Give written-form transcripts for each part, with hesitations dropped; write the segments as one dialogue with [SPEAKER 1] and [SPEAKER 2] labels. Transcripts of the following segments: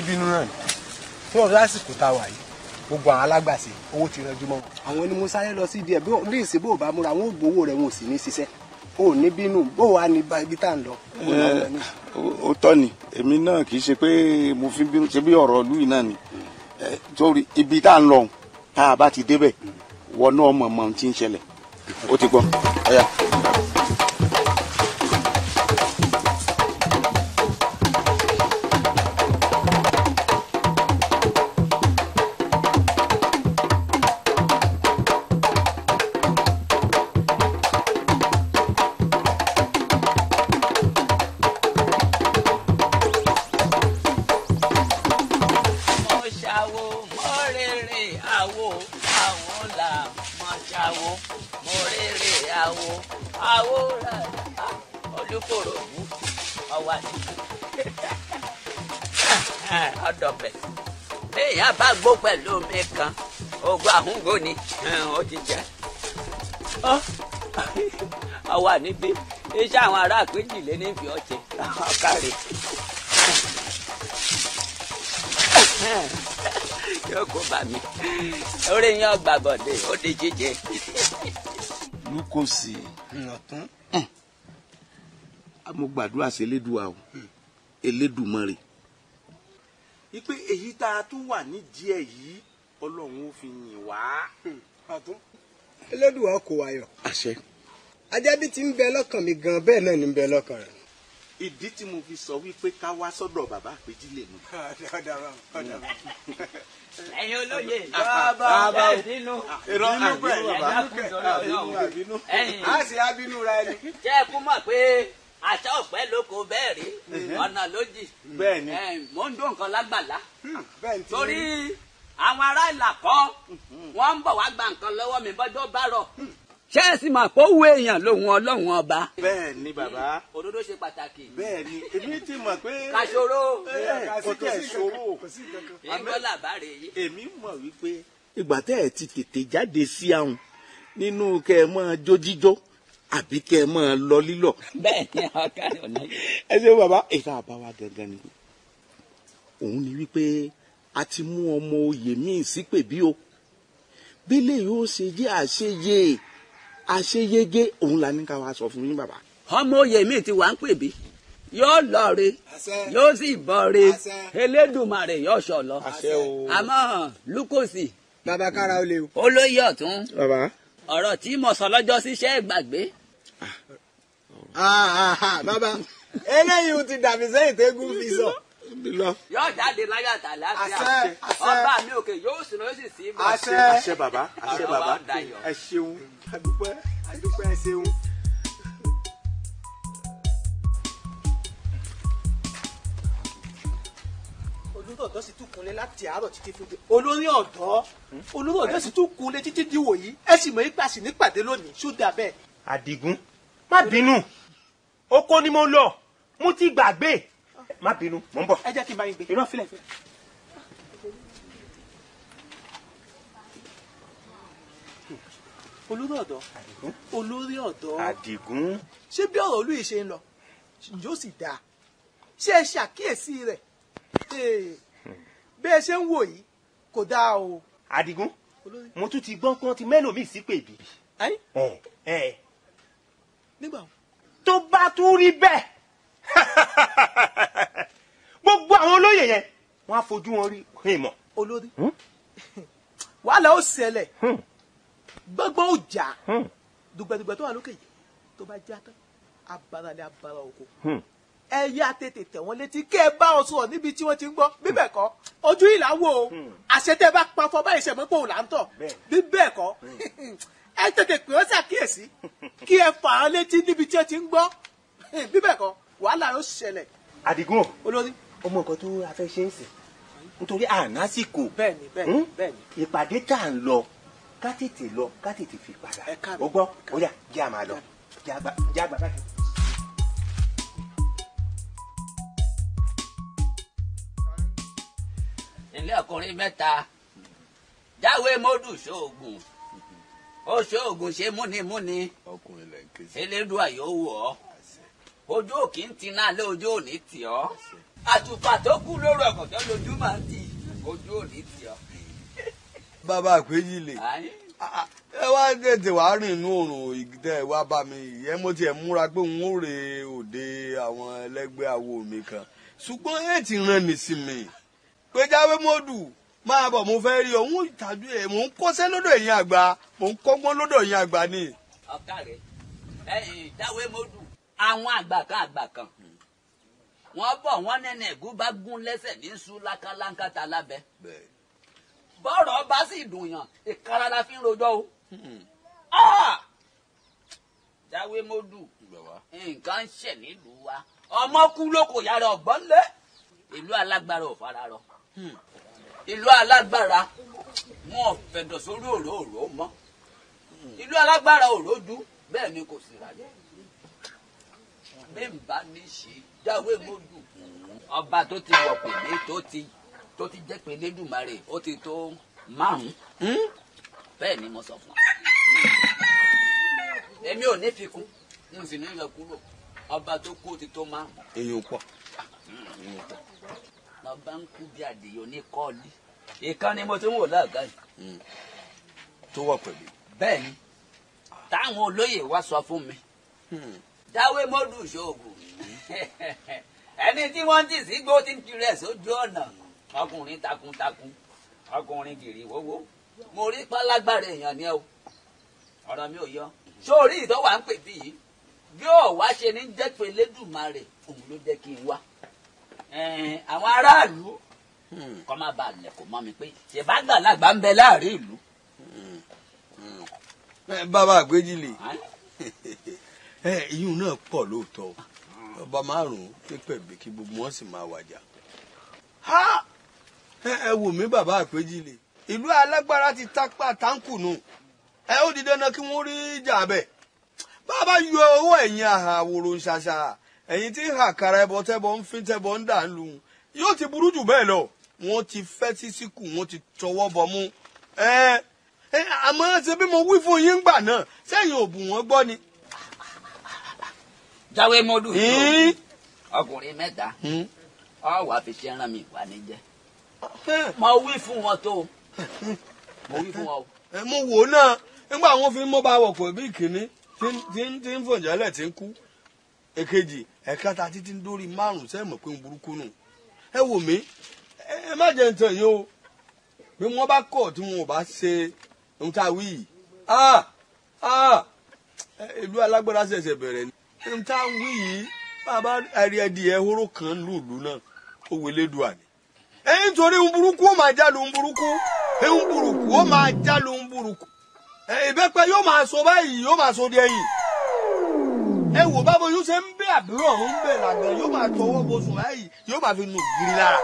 [SPEAKER 1] níbi inú náà ni fún ọ̀rọ̀ lásìkò tá a wà yìí gbogbo àwọn alágbàṣe owó ti ranjú mọ́ àwọn ni mo sáré lọ sí ìdí ẹ̀ bí ìsìn bó bá múra wọn ò gbowó rẹ̀ wọn ò sì ní ṣiṣẹ́ o ò ní bínú bó wàá ní ibi tá à ń lọ.
[SPEAKER 2] ó tọ́ ni èmi náà kì í ṣe pé mo fi bínú ṣe bí ọ̀rọ̀ ìlú yìí náà ni torí ibi tá à ń lọ tá a bá ti débẹ̀ wọ náà mọ̀ tí ń ṣẹlẹ̀ ó ti gbọ́ ọ̀yà.
[SPEAKER 3] ọdọbẹ léèyàn bá gbó pẹ̀lú omi kan ogun àhúngò ni ó ti jẹ ọwà níbí iṣẹ́ àwọn ará àpéjìlé ní fi ọ̀tẹ̀ ọkàrẹ yóò kó bá mi orí yẹn ọgbà bọ̀dé ó di jíjẹ.
[SPEAKER 2] Lukosi mo gbàdúrà sí Elédùà o Elédùmarè ipe èyí tá a tún wà nídìí ẹ̀ yìí Ọlọ́run ó fi yìn wá.
[SPEAKER 1] Elédùà kò wáyọ̀.
[SPEAKER 2] Àṣẹ.
[SPEAKER 1] Ajábí tí ń bẹ lọ́kàn mi gan bẹ́ẹ̀ náà ni ń bẹ lọ́kàn rẹ̀.
[SPEAKER 2] Ìdí tí mo fi sọ wípé ká wá sọ́dọ̀ bàbá Àpèjìlé ni.
[SPEAKER 3] ẹ̀yin olóye bàbá ìdínú ẹ̀yin
[SPEAKER 1] a sì á bínú ra ẹni.
[SPEAKER 3] jẹ́ ẹ kú mọ̀ pé àṣà ọ̀pẹ lóko bẹ́ẹ̀ rí ọ̀nà lójì mò ń dún nǹkan lágbàlá torí àwọn ará ìlàkọ́ wọ́n ń bọ̀ wá gba nǹkan lọ́wọ́ mi bọ́jọ́ bá rọ̀. ṣé ẹ sì mà kó wú èèyàn lòun Ọlọ́run ọba.
[SPEAKER 2] bẹ́ẹ̀ ni bàbá.
[SPEAKER 3] òdodo ṣe pàtàkì.
[SPEAKER 2] bẹ́ẹ̀ ni èmi ti mọ̀ pé.
[SPEAKER 3] kàṣòro.
[SPEAKER 2] kò tẹ̀ ṣòro.
[SPEAKER 3] ìgbọ́lá bàrẹ̀ yìí.
[SPEAKER 2] èmi mọ̀ wípé. ìgbà tẹ́ ẹ ti tètè jáde sí àwọn nínú kẹ́ ẹ máa jó jíjó àbí kẹ́ ẹ máa lọ lílọ.
[SPEAKER 3] bẹ́ẹ̀ ni ọ̀gá ọ̀nà yìí.
[SPEAKER 2] ẹ ṣe bàbá ìta àbáwá gangan ni òun ni wípé a ti mú ọmọ oyè míì sípè bí o bílẹ̀ yóò ṣe jẹ́ àṣeyege òun la ní ká wá sọ fún yín bàbá.
[SPEAKER 3] ọmọ oyè míì ti wà ń pè bí yóò lọ re yóò sì bọ re Elédùmarè yóò sọ lọ àmọ́ Lukosi.
[SPEAKER 1] bàbá kára ó léwu.
[SPEAKER 3] olóyè ọ̀tún.
[SPEAKER 2] bàbá.
[SPEAKER 3] ọ̀rọ̀ tí mo sọ lọ́jọ́ síṣẹ́ gbàgbé.
[SPEAKER 1] bàbá eléyìí ti dàbí sẹ́yìn tẹ́gùn fi sọ.
[SPEAKER 3] yóò jáde láyọ̀ àtàlẹ́ àṣẹ ọba mi òkè yóò sì lọ sí sí ibà.
[SPEAKER 2] àṣẹ bàbá àṣẹ bàbá ẹ ṣeun
[SPEAKER 1] adúpẹ́ ẹ ṣeun. olórí ọ̀dọ́ sì tún kunlé láti àárọ̀ títí fún mi. olórí ọ̀dọ́ sì tún kunlé títí díwò yìí ẹ sì mọ̀ nípa sì nípàdé lónìí ṣó dà bẹ́ẹ̀.
[SPEAKER 4] Àdìgún má bínú oko ni mo lọ mo ti gbàgbé má bínú mò ń bọ̀.
[SPEAKER 1] ẹ jẹ́ kí n bá yín gbé.
[SPEAKER 4] irọ́ filẹ̀.
[SPEAKER 1] olórí ọ̀dọ́
[SPEAKER 4] Àdìgún.
[SPEAKER 1] ṣé bí ọ̀rọ̀ olú yìí ṣe ń lọ yóò sì dáa ṣé ẹ ṣàkíyèsí rẹ̀ bí ẹ ṣe ń wò yìí kò dáa o.
[SPEAKER 4] Àdìgún mo tún ti gbọ́n pọ́n ti mẹ́lòmíì sí pèbí.
[SPEAKER 1] nígbà wo.
[SPEAKER 4] tó bá tún rí bẹ́ẹ̀ gbogbo àwọn olóyè yẹn wọ́n á fojú wọn rí ìmọ̀.
[SPEAKER 1] olórí wàhálà ó ṣẹlẹ̀ gbọ́gbọ́n ó jà dùgbẹ̀dùgbẹ̀ tó wà lókè yìí tó bá já tán abara ni abara oko ẹ yá tètè tẹ̀ wọ́n létí kẹ́ ẹ bá wọn sọ̀rọ̀ níbi tí wọ́n ti ń gbọ́ bí bẹ́ẹ̀ kọ́ ojú ìlà wò ó àṣetẹ́ bá pa fọ́ báyìí ṣẹ̀mọ́ pé òun là ń tọ̀ bí bẹ́ẹ̀ kọ́ ẹ tètè pè ó ṣàkíyèsí kí ẹ fà á létí níbi tí wọ́n ti ń gbọ́ bí bẹ́ẹ̀ kọ́ wàhálà yóò ṣẹlẹ̀.
[SPEAKER 4] Àdìgún
[SPEAKER 1] olórí
[SPEAKER 4] ọmọ nǹkan tó a fẹ́ ṣe ń sìn nítorí ànásìkò
[SPEAKER 1] bẹ́ẹ̀ni
[SPEAKER 4] ìpàdé tá à ń lọ ká tètè fi padà ó gbọ́ ó yá jẹ́ àmà lọ jẹ́ àgbà báyìí.
[SPEAKER 3] ilé ọkùnrin mẹ́ta jáwé mọ́dù ṣoògùn ó ṣoògùn ṣe múnimúni Elédùà yóò wọ̀ ọ́ ojú òkì ń tiná lé ojú òní tì ọ́ àtùpà tó kú lóru ọ̀gànjọ́ lójú máa ń tì ojú òní tì ọ́.
[SPEAKER 5] bàbá Àpèjìlè ẹ wá tètè wá rìn inú oòrùn ìtẹ́ wá bá mi ìyẹn mo tiẹ̀ múra pé n ó re òde àwọn ẹlẹ́gbẹ́ awo mi kan ṣùgbọ́n ẹ ti rán mi sí mi pé Jáwé Mọ́dù máa bọ̀ mo fẹ́ rí òun ìtàjú ẹ̀ mò ń kọ́ṣẹ́ lọ́dọ̀ ẹ̀yin àgbà mò ń kọ́gbọ́n lọ́dọ̀ ẹ̀yin àgbà ni.
[SPEAKER 3] ọ̀gá rẹ̀ Jáwé Mọ́dù àwọn àgbà kan wọ́n bọ̀ wọ́n nẹ́nẹ̀ ẹ̀gún bá gún lẹ́sẹ̀ ní sùn lákàlánkàtà lábẹ́ bọ́rọ̀ bá sì dùn yàn ìkara la fi ń rojọ́ o. Jáwé Mọ́dù nǹkan ń ṣẹ̀ nílùú wa ọmọ kú ló kò yára ọ̀gbọ́n lé ìlú alágbára ò fara rọ ìlú alágbára wọn ò fẹ̀dọ̀ sórí òróró mọ́ ìlú alágbára òrójú bẹ́ẹ̀ ni kò sí ráyè bí n bá ní ṣe Jáwé Mọ́dù ọba tó ti wọ̀ pèlé tó ti jẹ́ pé Elédùmarè ó ti tó 5 bẹ́ẹ̀ ni mo sọ fún ọ. èmi ò ní fi kún n sì ní yọ kúrò ọba tó kú ó ti tó 5.
[SPEAKER 5] èyí pọ̀.
[SPEAKER 3] lọ́ba ń kú bí adìyẹ ní kọ́ọ̀lì ìkànnì mo ti ń wò láàgá yìí.
[SPEAKER 5] tó wà pẹ̀lú.
[SPEAKER 3] bẹ́ẹ̀ ni táwọn olóyè wá sọ fún mi Jáwé Mọ́dù ṣoògùn ẹni tí wọ́n ti sí gbó ti ń tirẹ̀ sójú ọ̀nà ọkùnrin takuntakun ọkùnrin gìrì wówó mo rí pálágbára èèyàn ni ẹ o ọ̀rọ̀ mi ò yọ sórí ìtọ́wà ń pè bí yìí bí ó wá ṣe ní jẹ́ pé Elédùmarè òun ló jẹ́ kí n wá àwọn aráàlú kọ́ má bàa lẹ̀kọ́ mọ́ mi pé ṣèbágbàlagbà ń bẹ láàrin ìlú.
[SPEAKER 5] bàbá Àpèjìlè ìyún náà pọ̀ lóòótọ́ ọba 5 pípẹ́ bí kí gbogbo wọn sì máa wàjà. ẹ wò mí bàbá Àpèjìlè ìlú alágbára ti tápá táǹkù nù ẹ ó di dandan kí wọ́n rí ìjà bẹ́ẹ̀ bàbá yọ owó ẹ̀yìn àhàwòrò ṣàṣà ẹ̀yìn tí àkàrà ẹbọ tẹ́bọ ń fín tẹ́bọ ń dà ń lu yóò ti burú jù bẹ́ẹ̀ lọ wọ́n ti fẹ́ títí kù wọ́n ti tọwọ́ bọ mú àmọ́ ṣe bí mo wí fún yín gbà náà sẹ́yìn ò bù wọ́n gbọ́ ni.
[SPEAKER 3] Jáwé Mọ́dù ọkùnrin 3 ọ wà fi ṣe rán mi wà ní jẹ mo wí fún wọn tó mo wí fún wọn.
[SPEAKER 5] mo wò ó náà nígbà wọn fi mọ́ bá wọ̀pọ̀ bí ìkíní tí ń fòjálẹ̀ tí ń kú èkejì ẹ̀kẹta títí ń dórí 5 sẹ́mọ̀ pé ń burúkú nù ẹ wò mí ẹ má jẹ́ ntàn yìí o bí wọ́n bá kọ̀ tí wọn ò bá ṣe ohun tá a wí yìí ìlú alágbára ṣẹ̀ṣẹ̀ bẹ̀rẹ̀ ni ohun tá a wí yìí bàbá ẹ̀rí ehoro kan lùlù náà ó wọlé dùn àná ẹ̀yìn torí ń burúkú ó máa já lu ń burúkú ń burúkú ó máa já lu ń burúkú ìbẹ́pẹ yóò máa so báyìí yóò máa so di ẹ̀yìn ẹ wò bá bóyú ṣe ń bẹ àbúrò ọ̀hún ń bẹ làgbẹ̀ yóò máa tọwọ́ bó sùn báyìí yóò máa fi nù gírí lára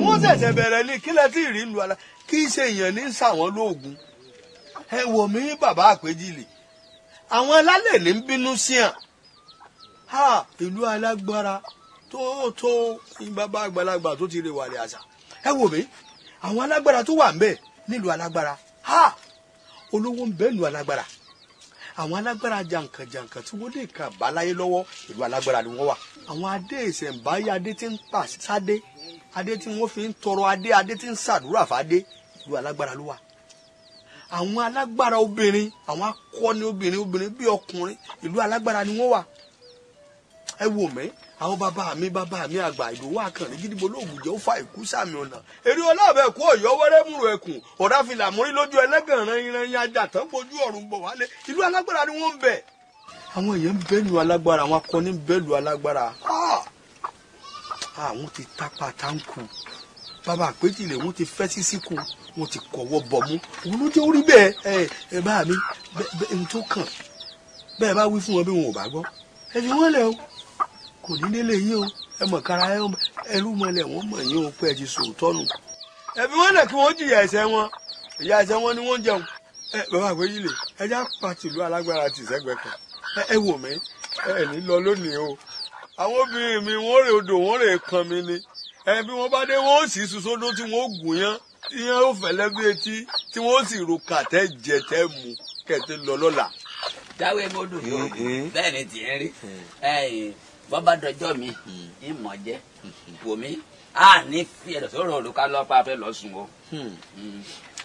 [SPEAKER 5] wọ́n ṣẹ̀ṣẹ̀ bẹ̀rẹ̀ ní kílẹ̀ tí ìrì ń lu ala kí í ṣe èèyàn ní sàwọn lóògùn ẹ wò mí bàbá Àpèjìlè àwọn alálẹ̀ ní ń bínú sí hàn ìlú alágbára tó bàbá àgbàlagbà tó ti rè wàlẹ̀ àṣà ẹ wò mí àwọn alágbára tó wà ń bẹ nílùú alágbára olówó ń bẹ nílùú alágbára àwọn alágbára jàǹkànjàǹkàn tí wọ́n lè kà bá láyé lọ́wọ́ ìlú alágbára ni wọ́n wà àwọn adé ìṣẹ̀ǹbáyé adé tí ń pa sáde adé tí wọ́n fi ń tọrọ adé tí ń ṣàdúrà fàdé ìlú alágbára ló wà àwọn alágbára obìnrin àwọn akọni obìnrin bí ọkùnrin ìlú alágbára ni wọ́n wà ẹ wò mí àwọn bàbá mi àgbà Ìdòwú Àkànní gidigbo lóògùn jẹ́ ó fa ìkú sàmì ọ̀nà èrè ọlọ́ọ̀bẹ kú ọ̀yọ́ wẹ́rẹ́ múru ẹkùn ọ̀dà fìlà múrí lójú ẹlẹ́gànràn ìrìn ajá tán bójú ọ̀run bọ̀ wálé ìlú alágbára ni wọ́n ń bẹ. àwọn èèyàn ń bẹ́ẹ̀lù alágbára àwọn akọni ń bẹ́ẹ̀lù alágbára àwọn ti tápá táǹkù bàbá Àpèjìlè wọ́n ti fẹ́ sí síkù wọ́n ti kọ̀wọ́ bọ̀ mú òun ló jẹ́ orí bẹ́ẹ̀ ẹ bá mi n tó kàn bẹ́ẹ̀ bá wí fún wọn bí wọn ò bá gbọ́ ẹ fi wọ́n lẹ̀ o kò ní délé yín o ẹ mọ̀ kára ẹrú mọ́lẹ̀ wọ́n mọ̀ yín o pé ẹ ti sòótọ́ nù. ẹ̀fí wọ́n lẹ̀ kí wọ́n jìyà ẹ̀ṣẹ̀ wọn ìyà ẹ̀ṣẹ̀ wọn ni wọ́n jẹun. bàbá Àpèjìlè ẹ já pàtìlú alágbára ti sẹ́gbẹ̀ẹ́ kan ẹ wò mí ẹ ní lọ lónìí o. àwọn obìnrin mi wọ́n rè odò wọ́n rè kan mi ni bí wọ́n bá dé wọ́n ó sì sùsódó tí wọ́n ó gùn yán tí yẹn ó fẹ̀lẹ́ bí etí tí wọ́n ó sì ro kàtẹ́ jẹ tẹ́ mu kẹ̀tẹ́ lọ lọ́la.
[SPEAKER 3] Jáwé Mọ́dù yóò bẹ́ẹ̀ ni tiẹ̀ rí bọ́bá dọjọ́ mi ìmọ̀ jẹ́ wò mí a ní fi ẹ̀dọ̀ sọ̀rọ̀ olùkọ́ lọ́pàá fẹ́ lọ sùn o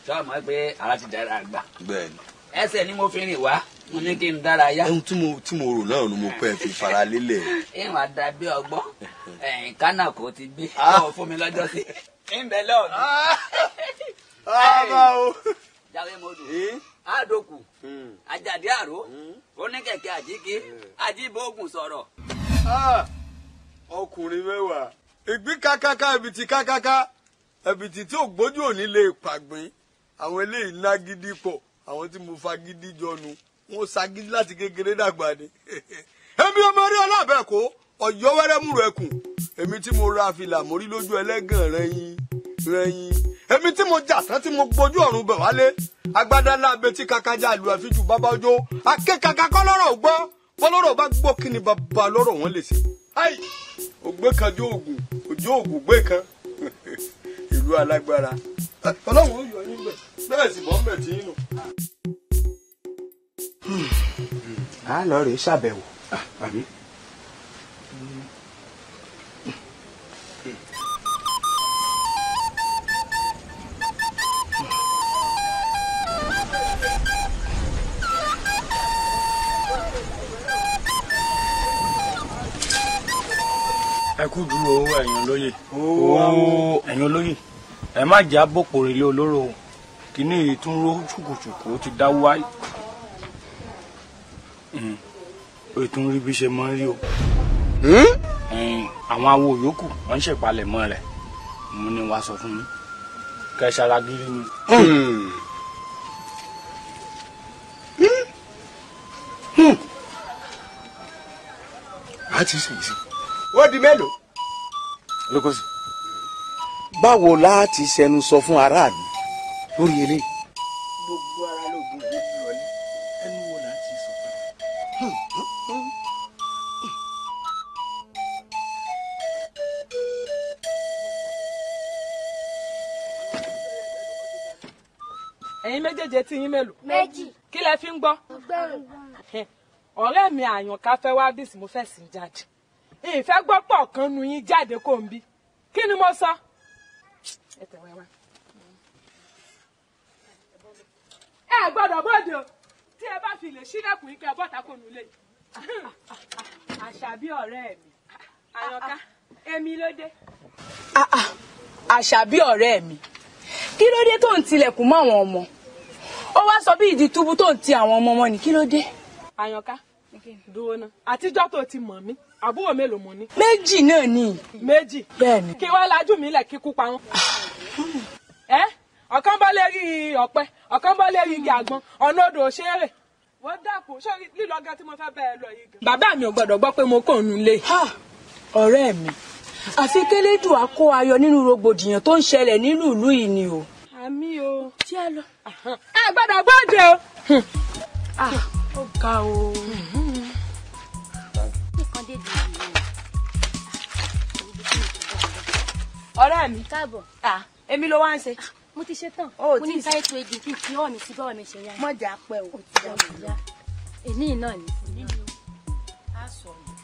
[SPEAKER 3] sọ ma pé ara ti dára gbà ẹsẹ̀ ni mo fi rìn wá mo ní kí n dára yá.
[SPEAKER 5] ohun tí mo rò náà ni mo pẹ́ fi fara lélẹ̀.
[SPEAKER 3] ìwọ̀n àdàbí ọgbọ́n kánà kò ti gbé ọ̀ fún mi lọ́jọ́ sí ìbẹ̀ lọ́ọ̀dún. jáwé modò àdókù àjàdí àró oníkẹ̀kẹ́ àjíkí àjíbóògùn sọ̀rọ̀.
[SPEAKER 5] ọkùnrin mẹ́wàá ìgbín kákáká ẹbìtì kákáká ẹbìtì tí ò gbójú òní lè pàgbín àwọn eléyìí ná gidi pọ̀ àwọn tí mo fa gidi jọnu wọn ṣagídí láti kékeré dàgbà ni. èmi ọmọ rí ọlọ́ọ̀bẹ kó ọ̀yọ́ wẹ́rẹ́ múrò ẹkùn èmi tí mo ra fìlà mórí lójú ẹlẹ́gàn rẹ̀yìn èmi tí mo jà tán tí mo gbójú ọ̀run bẹ̀ wálé agbádá ńlá abetí kákájà lu àfijù bàbá ọjọ́ akékaka kọ́ lọ́rọ̀ gbọ́ bọ́lọ́rọ̀ bá gbọ́ kí ni bàbá lọ́rọ̀ wọn lè ṣe. ògbé kan jó oògùn òjò oògùn gbé kan ìlú alágbára ọlọ́run ó yọ yín bẹ̀ bẹ́ẹ̀ sì bọ́ ń bẹ̀ tí yín nù.
[SPEAKER 2] a lọ rèé ṣàbẹ̀wò àbí.
[SPEAKER 6] ẹ kú dúró ẹ̀yin olóyè ẹ̀yin olóyè ẹ má jẹ́ àbòpò relé olóró o kíní yìí tún ró ṣùkùṣùkù ó ti dá wáyé ó tún rí bí ṣe máa ń rí o àwọn awo yòókù wọ́n ń ṣèpalẹ̀mọ́ rẹ̀ mo ní wàá sọ fún mi kẹ́ ṣara gírí ni.
[SPEAKER 2] a ti sèyí sí wọ́n di mélòó. lókòsì báwo la ti ṣẹnu sọ fún aráàlú lórí eléyìí.
[SPEAKER 1] gbogbo ara lóògùn gbogbo ìrọ̀lẹ́ ẹnu wo la ti sọ.
[SPEAKER 7] ẹ̀yin méjèèjì tí yín mélòó.
[SPEAKER 8] méjì.
[SPEAKER 7] kí lẹ fi ń gbọ́. ọ̀rẹ́ mi Àyànká fẹ́ wá bí mo fẹ́ sí jáde ìfẹ́ gbọ́ pọ̀ kan nu yín jáde kò ń bí kí ni mo sọ. ẹ gbọ́dọ̀ bóde o tí ẹ bá fi lè ṣílẹ̀kùn yín kẹ́ bọ́ta kò nù lé. Àṣàbí ọ̀rẹ́ mi Àyànká èmi ló dé.
[SPEAKER 8] Àṣàbí ọ̀rẹ́ mi kí ló dé tó ń tilẹ̀kùn mọ́ àwọn ọmọ ó wá sọ bí ìdí túbú tó ń ti àwọn ọmọ wọn ni kí ló dé.
[SPEAKER 7] Àyànká dúró náà àtijọ́ tó ti mọ̀ mí àbúrò mélòó mo ní.
[SPEAKER 8] méjì náà ni.
[SPEAKER 7] méjì.
[SPEAKER 8] bẹ́ẹ̀ni.
[SPEAKER 7] kí wọ́n lajú mi lẹ̀ kíkú pa wọ́n. ọ̀kan bọ́ lérí ọ̀pẹ ọ̀kan bọ́ lérí igi àgbọn ọ̀nà odò òṣèré. wọ́n dàpọ̀ ṣé lílọ gan tí mo fẹ́ bẹ́ẹ̀ lọ yìí gan. bàbá mi ò gbọ́dọ̀ gbọ́ pé mo kàn ń lé.
[SPEAKER 8] ọ̀rẹ́ mi àfi kélédùn á kó ayọ̀ nínú rògbòdìyàn tó ń ṣẹlẹ̀ nínú ìlú yìí ni o.
[SPEAKER 7] àmì o.
[SPEAKER 8] tí a lọ.
[SPEAKER 7] ẹ gbọ́dọ̀ gbọ́dọ̀ o.
[SPEAKER 8] ó ga o.
[SPEAKER 7] ọ̀rẹ́ mi.
[SPEAKER 8] káàbọ̀.
[SPEAKER 7] èmi ló wá ń ṣe.
[SPEAKER 8] mo ti ṣe tán.
[SPEAKER 7] ó
[SPEAKER 8] mo ní sáré tó egi kí n fi hàn mí sí bọ́ọ̀ mi ṣe yá.
[SPEAKER 7] mọ̀jà pẹ́ o.
[SPEAKER 8] ó ti dá mi yá. èmi náà ni. a sọ ni.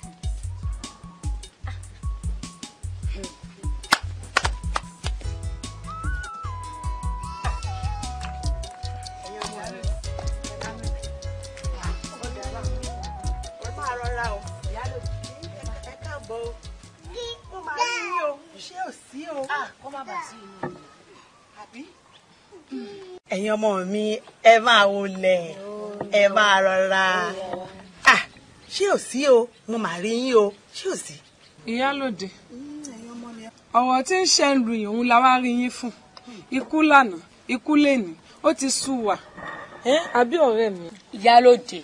[SPEAKER 1] ẹ̀yin ọmọ mi ẹ máa wọlé ẹ máa rọra ṣé ò sí o mo máa rí yín o ṣé ò sí.
[SPEAKER 7] Ìyálóde ọ̀rọ̀ tí ń ṣe ń lu ìhun la wá rí yín fún ikú lánàá ikú lẹ́nìí ó ti sú wa àbí ọ̀rẹ́ mi.
[SPEAKER 8] Ìyálóde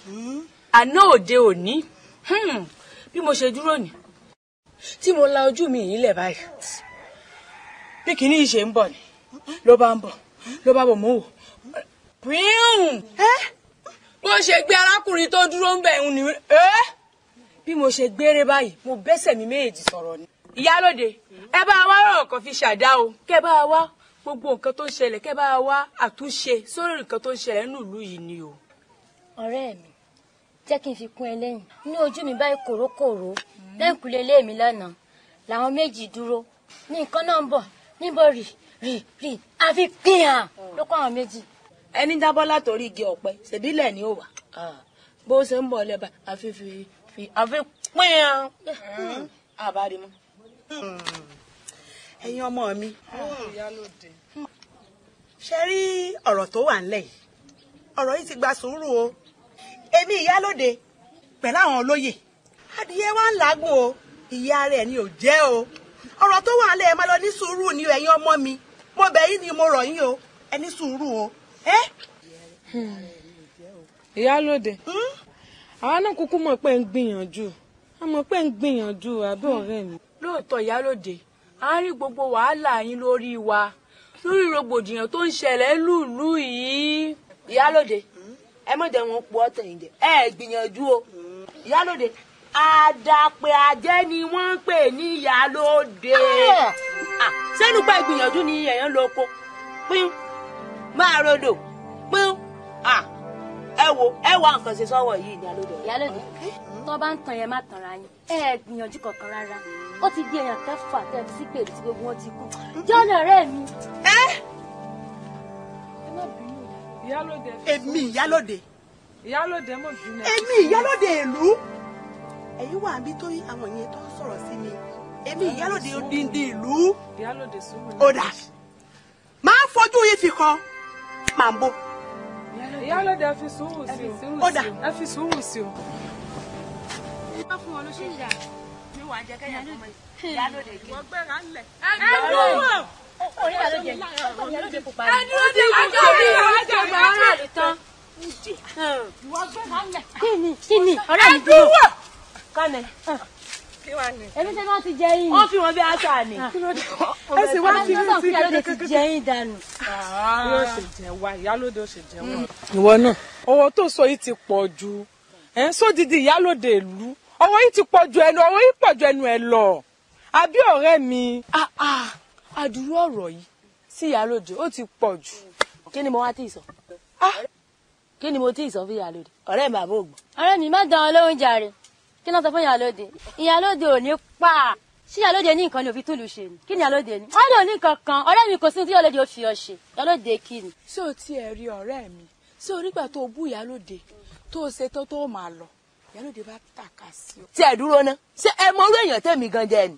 [SPEAKER 8] àná òde òní bí mo ṣe dúró ní tí mo la ojú mi yìí lẹ̀ báyìí bí kìíní yìí ṣe ń bọ̀ ni ló bá ń bọ̀ ló bá bọ̀ mọ́ wò bó ṣe gbé arákùnrin tó dúró ń bẹ̀ ń ni bí mo ṣe gbére báyìí mo bẹ́sẹ̀ mi méjèèjì sọ̀rọ̀ ni. Ìyálóde ẹ bá wa rọrùn kan fi ṣàdá o kẹ bá wa gbogbo nǹkan tó ń ṣẹlẹ̀ kẹ bá wa àtúnṣe sórí nǹkan tó ń ṣẹlẹ̀ nínú ìlú yìí ni o.
[SPEAKER 9] ọ̀rẹ́ mi jẹ́ kí n fi kún ẹ lẹ́yìn ní ojú mi báyìí kòrókòró lẹ́ǹkùlé ilé mi lánàá làwọn méjì dúró ní nǹkan náà ń bọ̀ níbo rì àfi pìyàn ló kọ́ àwọn méjì.
[SPEAKER 8] ẹni jábọ́ látòrí igi ọ̀pẹ ṣèbílẹ̀ ni ó wà bó ṣe ń bọ̀ lẹ́bàá àfi pìyàn àbárímọ́.
[SPEAKER 10] ẹ̀yin ọmọ mi ṣe rí ọ̀rọ̀ tó wà ńlẹ̀ yìí ọ̀rọ̀ yìí ti gba sùúrù o èmi ìyálóde pẹ̀lú àwọn olóyè adìyẹ wa ń làágùn o ìyá rẹ̀ ni ò jẹ́ o ọ̀rọ̀ tó wà ńlẹ̀ ẹ máa lọ ní sùúrù ni ẹ̀yin ọmọ mi mo bẹ̀ yín ni mo rọ̀ yín o ẹ ní sùúrù o.
[SPEAKER 7] ìyálóde àwa náà kúkú mọ̀ pé ń gbìyànjú a mọ̀ pé ń gbìyànjú àbí ọ̀rẹ́ mi.
[SPEAKER 8] lóòótọ́ ìyálóde a rí gbogbo wàhálà yín lórí wa lórí rògbòdìyàn tó ń ṣẹlẹ̀ lùlù yìí. ìyálóde ẹ mọ̀ jẹ́ wọn pọ̀ tẹ̀yìn jẹ́ ẹ gbìyànjú o. ìyálóde àdàpè àjẹ́ ni wọ́n ń pè ní ìyálóde. sẹ́nu pé gbìyànjú ni èèyàn ló kó pín máa rodò pín ẹ wá nǹkan ṣe sọ́wọ́ yìí ìyálóde.
[SPEAKER 9] ìyálóde tó bá ń tan yẹn má tanra yín ẹ gbìyànjú kankan rárá ó ti di èèyàn kẹfà tẹ́ fi sí pèlú tí gbogbo wọn ti kú jọ́nà ọ̀rẹ́ mi.
[SPEAKER 10] èmi ìyálóde
[SPEAKER 7] mọ̀ bínú.
[SPEAKER 10] èmi ìyálóde ìlú ẹ̀yin wà bí tó àwọn yẹn tó ń sọ̀rọ̀ sí mi èmi ìyálóde odindi ìlú ó dà máa fojú yìí fi kan máa ń bọ̀.
[SPEAKER 7] ìyálóde ẹ fi sùúrù sí o
[SPEAKER 10] ó dà
[SPEAKER 7] ẹ fi sùúrù sí o.
[SPEAKER 9] wọ́n fún wọn ló ṣe ń dà
[SPEAKER 8] mi wà jẹ́ kẹ́yà fún mi ìyálóde kí.
[SPEAKER 7] wọ́n gbẹ́ra ńlẹ̀.
[SPEAKER 9] orí ìyálóde pupa ni.
[SPEAKER 8] ẹni ó ti wá jọ bí ìwà jọ bá rà lè tán.
[SPEAKER 9] kí ni ọ̀rẹ́ mi dúró.
[SPEAKER 8] kánẹ̀.
[SPEAKER 9] ẹbí tẹ́ wọ́n ti jẹ yín.
[SPEAKER 8] wọ́n fi wọn bí aṣọ àní.
[SPEAKER 7] ẹ sì wá fi
[SPEAKER 9] ní sí ìyálóde ti jẹ yín dànù.
[SPEAKER 7] yóò ṣe jẹ wá ìyálóde ó ṣe jẹ wá. ìwọ náà owó tó sọ yìí ti pọ̀ ju ẹ̀ ń sódìdí ìyálóde ìlú ọwọ́ yìí ti pọ̀ ju ẹnu ọwọ́ yìí pọ̀ ju ẹnu ẹ lọ àbí ọ̀rẹ́ mi.
[SPEAKER 8] àdúró ọ̀rọ̀ yìí sí ìyálóde ó ti pọ̀ jù. kí ni mo wá tí ì sọ. kí ni mo tí ì sọ fún ìyálóde ọ̀rẹ́ mi bàbá ògbọ́n.
[SPEAKER 9] ọ̀rẹ́ mi má dán ọ lóhùn jàre kí ló sọ fún ìyálóde ìyálóde ò ní pa ṣé ìyálóde ní nǹkan ni òfin túlù ṣe ni kí ni ìyálóde ní. wọ́n lò ní kankan ọ̀rẹ́ mi kò sí tí ìyálóde ó fi ọ ṣe ìyálóde kí ni.
[SPEAKER 8] ṣé o tiẹ̀ rí ọ̀rẹ́ mi ṣé o nígbà tó o bú ìyálóde tó o ṣe tó máa lọ ìyálóde bá tàka sí o. tí ẹ dúró ná ṣé ẹ mọ orí èèyàn tẹ̀mí gan jẹ ni.